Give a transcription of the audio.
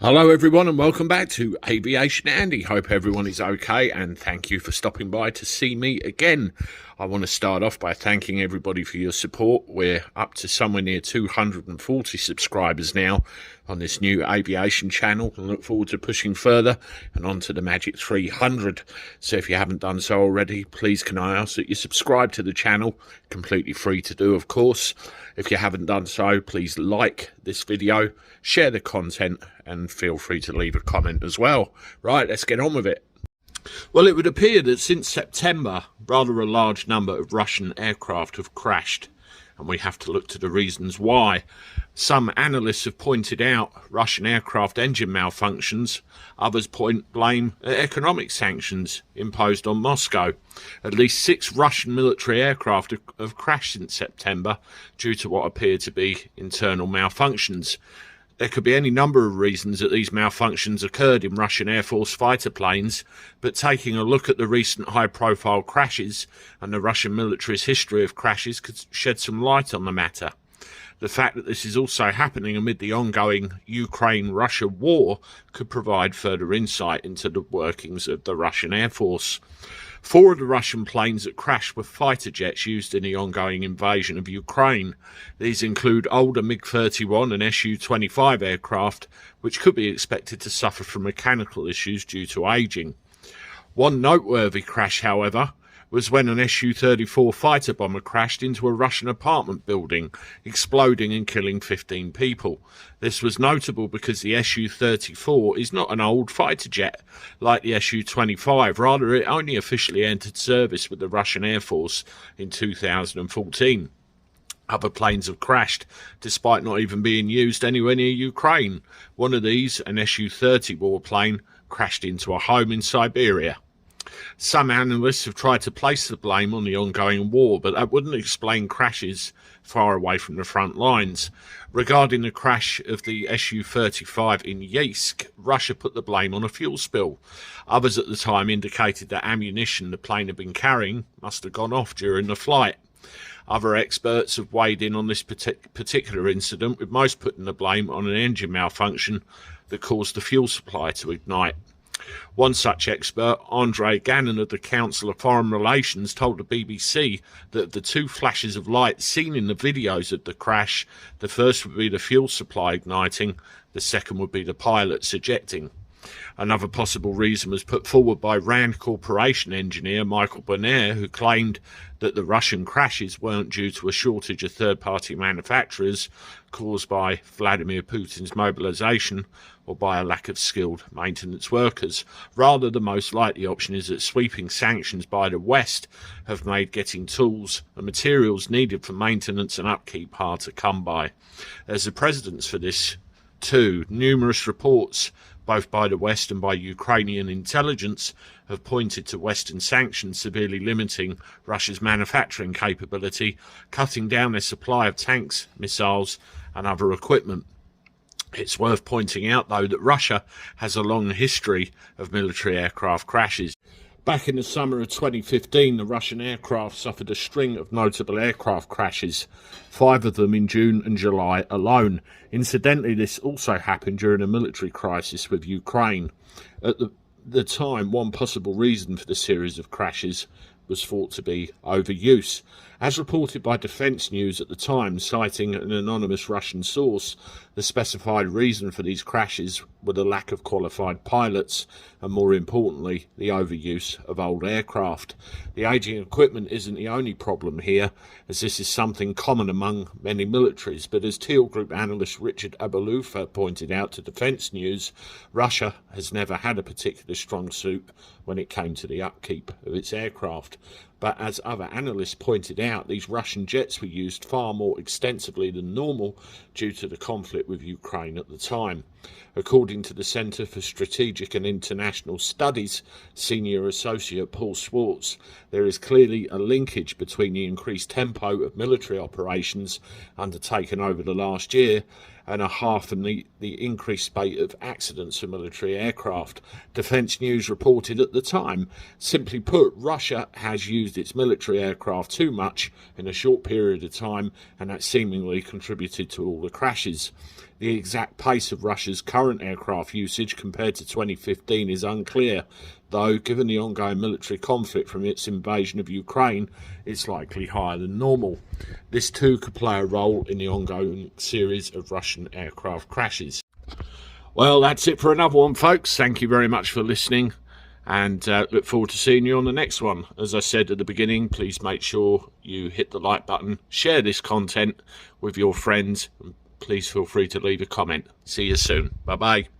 Hello everyone and welcome back to Aviation Andy. Hope everyone is okay and thank you for stopping by to see me again. I want to start off by thanking everybody for your support. We're up to somewhere near 240 subscribers now on this new aviation channel and look forward to pushing further and on to the magic 300. So if you haven't done so already, please can I ask that you subscribe to the channel, completely free to do of course. If you haven't done so, please like this video, share the content and feel free to leave a comment as well. Right, let's get on with it. Well, it would appear that since September, rather a large number of Russian aircraft have crashed, and we have to look to the reasons why. Some analysts have pointed out Russian aircraft engine malfunctions. Others point blame at economic sanctions imposed on Moscow. At least 6 Russian military aircraft have crashed since September due to what appear to be internal malfunctions. There could be any number of reasons that these malfunctions occurred in Russian Air Force fighter planes, but taking a look at the recent high-profile crashes and the Russian military's history of crashes could shed some light on the matter. The fact that this is also happening amid the ongoing Ukraine-Russia war could provide further insight into the workings of the Russian Air Force. 4 of the Russian planes that crashed were fighter jets used in the ongoing invasion of Ukraine. These include older MiG-31 and Su-25 aircraft, which could be expected to suffer from mechanical issues due to ageing. One noteworthy crash, however, was when an Su-34 fighter bomber crashed into a Russian apartment building, exploding and killing 15 people. This was notable because the Su-34 is not an old fighter jet like the Su-25, rather it only officially entered service with the Russian Air Force in 2014. Other planes have crashed, despite not even being used anywhere near Ukraine. One of these, an Su-30 warplane, crashed into a home in Siberia. Some analysts have tried to place the blame on the ongoing war, but that wouldn't explain crashes far away from the front lines. Regarding the crash of the Su-35 in Yeisk, Russia put the blame on a fuel spill. Others at the time indicated that ammunition the plane had been carrying must have gone off during the flight. Other experts have weighed in on this particular incident, with most putting the blame on an engine malfunction that caused the fuel supply to ignite. One such expert, Andrei Gannon of the Council of Foreign Relations, told the BBC that the 2 flashes of light seen in the videos of the crash, the first would be the fuel supply igniting, the second would be the pilots ejecting. Another possible reason was put forward by RAND Corporation engineer Michael Bonaire, who claimed that the Russian crashes weren't due to a shortage of third-party manufacturers caused by Vladimir Putin's mobilization or by a lack of skilled maintenance workers. Rather, the most likely option is that sweeping sanctions by the West have made getting tools and materials needed for maintenance and upkeep hard to come by. There's a precedence for this too. Numerous reports, both by the West and by Ukrainian intelligence, have pointed to Western sanctions severely limiting Russia's manufacturing capability, cutting down their supply of tanks, missiles and other equipment. It's worth pointing out, though, that Russia has a long history of military aircraft crashes. Back in the summer of 2015, the Russian aircraft suffered a string of notable aircraft crashes, 5 of them in June and July alone. Incidentally, this also happened during a military crisis with Ukraine. At the time, one possible reason for the series of crashes was thought to be overuse. As reported by Defence News at the time, citing an anonymous Russian source, the specified reason for these crashes were the lack of qualified pilots and, more importantly, the overuse of old aircraft. The ageing equipment isn't the only problem here, as this is something common among many militaries, but as Teal Group analyst Richard Abalufa pointed out to Defence News, Russia has never had a particular strong suit when it came to the upkeep of its aircraft. But as other analysts pointed out, these Russian jets were used far more extensively than normal due to the conflict with Ukraine at the time. According to the Centre for Strategic and International Studies senior associate Paul Swartz, there is clearly a linkage between the increased tempo of military operations undertaken over the last year and a half in the increased spate of accidents for military aircraft. Defence News reported at the time, simply put, Russia has used its military aircraft too much in a short period of time, and that seemingly contributed to all the crashes. The exact pace of Russia's current aircraft usage compared to 2015 is unclear, though given the ongoing military conflict from its invasion of Ukraine, it's likely higher than normal. This too could play a role in the ongoing series of Russian aircraft crashes. Well, that's it for another one, folks. Thank you very much for listening, and look forward to seeing you on the next one. As I said at the beginning, please make sure you hit the like button, share this content with your friends, and please feel free to leave a comment. See you soon. Bye bye.